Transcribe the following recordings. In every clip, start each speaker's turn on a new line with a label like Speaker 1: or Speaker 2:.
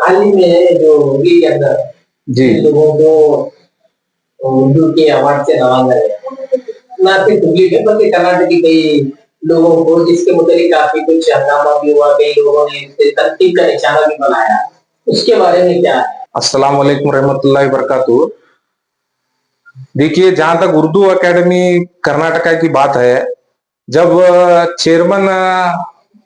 Speaker 1: हाल ही में जो होली के अंदर
Speaker 2: जी
Speaker 1: जिन लोगों को उर्दू के अवार्ड से नवाजा गया, ना सिर्फ हुगली में बल्कि कर्नाटक के कई लोगों को, जिसके मुताबिक काफी कुछ हंगामा भी हुआ, कई लोगों ने इसे तनकीद का निशाना भी बनाया। उसके बारे में क्या है?
Speaker 2: अस्सलाम वालेकुम रहमतुल्लाहि बरकातहू। देखिए, जहां तक उर्दू एकेडमी कर्नाटका की बात है, जब चेयरमैन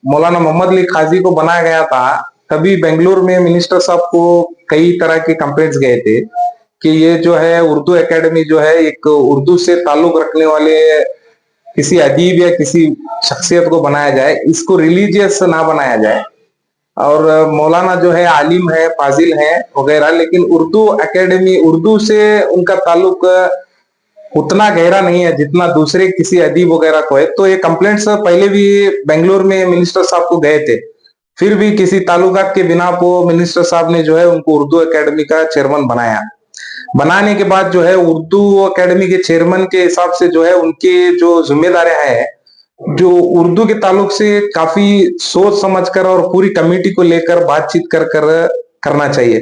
Speaker 2: मौलाना मोहम्मद अली खाजी को बनाया गया था, तभी बेंगलुरु में मिनिस्टर साहब को कई तरह के कंप्लेंट्स गए थे कि ये जो है उर्दू एकेडमी जो है एक उर्दू से ताल्लुक रखने वाले किसी अदीब या किसी शख्सियत को बनाया जाए, इसको रिलीजियस ना बनाया जाए। और मौलाना जो है आलिम है, फाजिल है वगैरह, लेकिन उर्दू एकेडमी उर्दू से उनका ताल्लुक उतना गहरा नहीं है जितना दूसरे किसी अदीब वगैरह को है। तो ये कंप्लेंट्स पहले भी बेंगलुरु में मिनिस्टर साहब को गए थे, फिर भी किसी ताल्लुकात के बिना को मिनिस्टर साहब ने जो है उनको उर्दू एकेडमी का चेयरमैन बनाया। बनाने के बाद जो है उर्दू एकेडमी के चेयरमैन के हिसाब से जो है उनके जो जिम्मेदारियां हैं, जो उर्दू के ताल्लुक से काफी सोच समझकर और पूरी कमेटी को लेकर बातचीत कर कर करना चाहिए।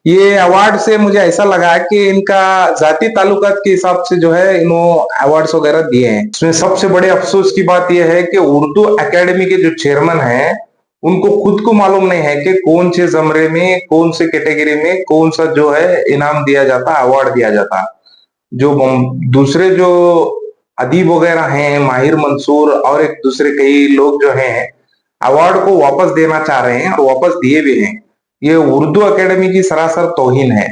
Speaker 2: ये अवार्ड से मुझे ऐसा लगा कि इनका जाति ताल्लुकात के हिसाब से जो है इन्होंने अवार्ड्स वगैरह दिए हैं। इसमें सबसे बड़े अफसोस की बात यह है कि उर्दू एकेडमी के जो चेयरमैन हैं, उनको खुद को मालूम नहीं है कि कौन से जमरे में, कौन से कैटेगरी में कौन सा जो है इनाम दिया जाता, अवार्ड दिया जाता। जो दूसरे जो अदीब वगैरह हैं, माहिर मंसूर और एक दूसरे कई लोग जो हैं, अवार्ड को वापस देना चाह रहे हैं और वापस दिए भी हैं। ये उर्दू एकेडमी की सरासर तौहीन है।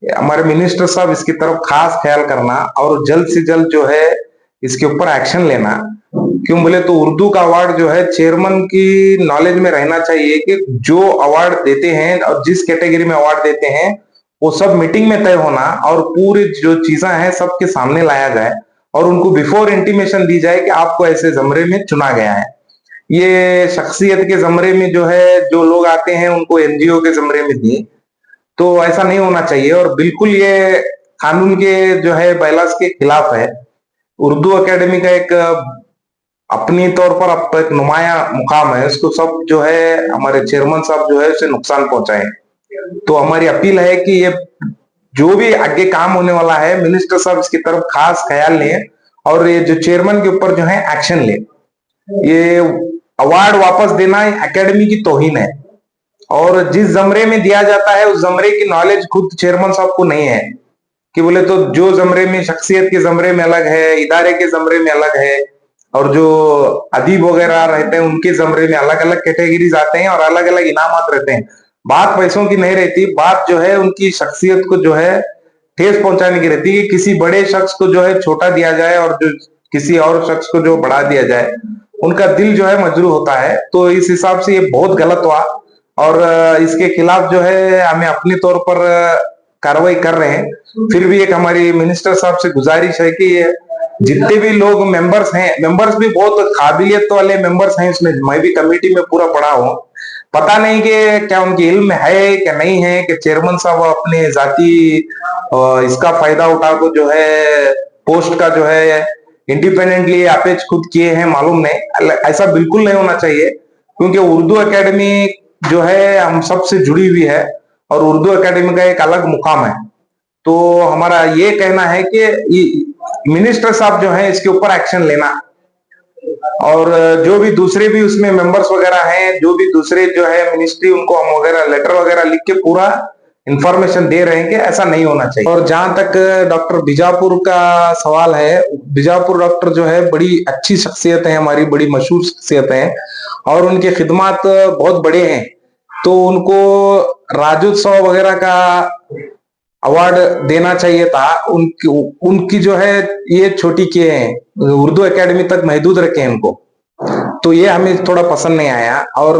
Speaker 2: हमारे मिनिस्टर साहब इसकी तरफ खास ख्याल करना और जल्द से जल्द जो है इसके ऊपर एक्शन लेना। क्यों बोले तो उर्दू का अवार्ड जो है चेयरमैन की नॉलेज में रहना चाहिए कि जो अवार्ड देते हैं और जिस कैटेगरी में अवार्ड देते हैं वो सब मीटिंग में तय होना और पूरी जो चीजें हैं सबके सामने लाया जाए और उनको बिफोर इंटीमेशन दी जाए कि आपको ऐसे जमरे में चुना गया है। ये शख्सियत के जमरे में जो है जो लोग आते हैं उनको एनजीओ के जमरे में दिए, तो ऐसा नहीं होना चाहिए और बिल्कुल ये कानून के जो है बैलास के खिलाफ है। उर्दू एकेडमी का एक अपनी तौर पर अब एक नुमाया मुकाम है, उसको सब जो है हमारे चेयरमैन साहब जो है उसे नुकसान पहुंचाए। तो हमारी अपील है कि ये जो भी आगे काम होने वाला है, मिनिस्टर साहब इसकी तरफ खास ख्याल लें और ये जो चेयरमैन के ऊपर जो है एक्शन ले। ये अवार्ड वापस देना एकेडमी की तौहीन है और जिस जमरे में दिया जाता है उस जमरे की नॉलेज खुद चेयरमैन साहब को नहीं है। कि बोले तो जो जमरे में शख्सियत के जमरे में अलग है, इदारे के जमरे में अलग है और जो अदीब वगैरह रहते हैं उनके जमरे में अलग अलग कैटेगरीज आते हैं और अलग अलग इनामात रहते हैं। बात पैसों की नहीं रहती, बात जो है उनकी शख्सियत को जो है ठेस पहुंचाने की रहती है कि किसी बड़े शख्स को जो है छोटा दिया जाए और जो किसी और शख्स को जो बढ़ा दिया जाए, उनका दिल जो है मजरू होता है। तो इस हिसाब से ये बहुत गलत हुआ और इसके खिलाफ जो है हमें अपने तौर पर कार्रवाई कर रहे हैं। फिर भी एक हमारी मिनिस्टर साहब से गुजारिश है कि ये जितने भी लोग मेंबर्स हैं, मेंबर्स भी बहुत काबिलियत वाले मेंबर्स हैं इसमें, मैं भी कमेटी में पूरा पढ़ा हूँ। पता नहीं कि क्या उनकी इल्म है क्या नहीं है कि चेयरमैन साहब अपने जाति इसका फायदा उठा को जो है पोस्ट का जो है इंडिपेंडेंटली अपेच खुद किए हैं, मालूम नहीं। ऐसा बिल्कुल नहीं होना चाहिए क्योंकि उर्दू एकेडमी जो है हम सबसे जुड़ी हुई है और उर्दू एकेडमी का एक अलग मुकाम है। तो हमारा ये कहना है कि मिनिस्टर साहब जो है इसके ऊपर एक्शन लेना और जो भी दूसरे भी उसमें मेंबर्स वगैरह हैं, जो भी दूसरे जो है मिनिस्ट्री, उनको हम वगैरह लेटर वगैरह लिख के पूरा इंफॉर्मेशन दे रहे हैं कि ऐसा नहीं होना चाहिए। और जहां तक डॉक्टर बीजापुर का सवाल है, बीजापुर डॉक्टर जो है बड़ी अच्छी शख्सियत है, हमारी बड़ी मशहूर शख्सियत है और उनके खिदमात बहुत बड़े हैं। तो उनको राज्योत्सव वगैरह का अवार्ड देना चाहिए था। उनकी उनकी जो है ये छोटी किए हैं, उर्दू एकेडमी तक महदूद रखे हैं उनको, तो ये हमें थोड़ा पसंद नहीं आया। और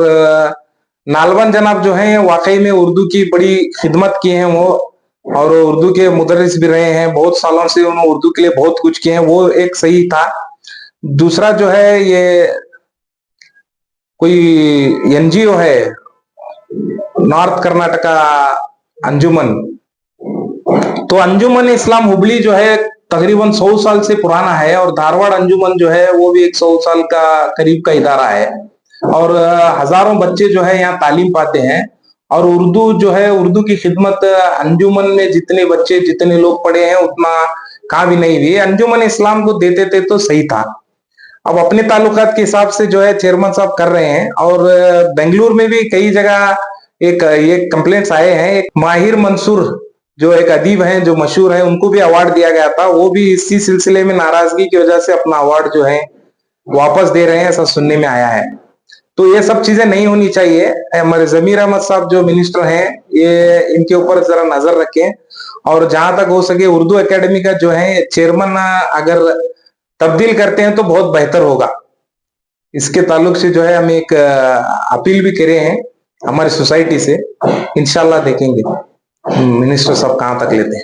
Speaker 2: नालवन जनाब जो हैं वाकई में उर्दू की बड़ी खिदमत की हैं वो, और उर्दू के मुदर्रिस भी रहे हैं, बहुत सालों से उन्होंने उर्दू के लिए बहुत कुछ किए हैं, वो एक सही था। दूसरा जो है ये कोई एनजीओ है नॉर्थ कर्नाटका अंजुमन, तो अंजुमन इस्लाम हुबली जो है तकरीबन 100 साल से पुराना है और धारवाड़ अंजुमन जो है वो भी 100 साल का करीब का इदारा है और हजारों बच्चे जो है यहाँ तालीम पाते हैं और उर्दू जो है, उर्दू की खिदमत अंजुमन में जितने बच्चे जितने लोग पढ़े हैं उतना कहाँ भी नहीं हुई। अंजुमन इस्लाम को देते थे तो सही था। अब अपने ताल्लुकात के हिसाब से जो है चेयरमैन साहब कर रहे हैं। और बेंगलुरु में भी कई जगह एक ये कंप्लेंट्स आए हैं। एक माहिर मंसूर जो एक अदीब हैं जो मशहूर है, उनको भी अवार्ड दिया गया था, वो भी इसी सिलसिले में नाराजगी की वजह से अपना अवार्ड जो है वापस दे रहे हैं, ऐसा सुनने में आया है। तो ये सब चीजें नहीं होनी चाहिए। हमारे जमीर अहमद साहब जो मिनिस्टर हैं, ये इनके ऊपर जरा नजर रखें और जहां तक हो सके उर्दू एकेडमी का जो है चेयरमैन अगर तब्दील करते हैं तो बहुत बेहतर होगा। इसके ताल्लुक से जो है हम एक अपील भी करे हैं हमारी सोसाइटी से। इंशाल्लाह देखेंगे मिनिस्टर साहब कहां तक लेते हैं।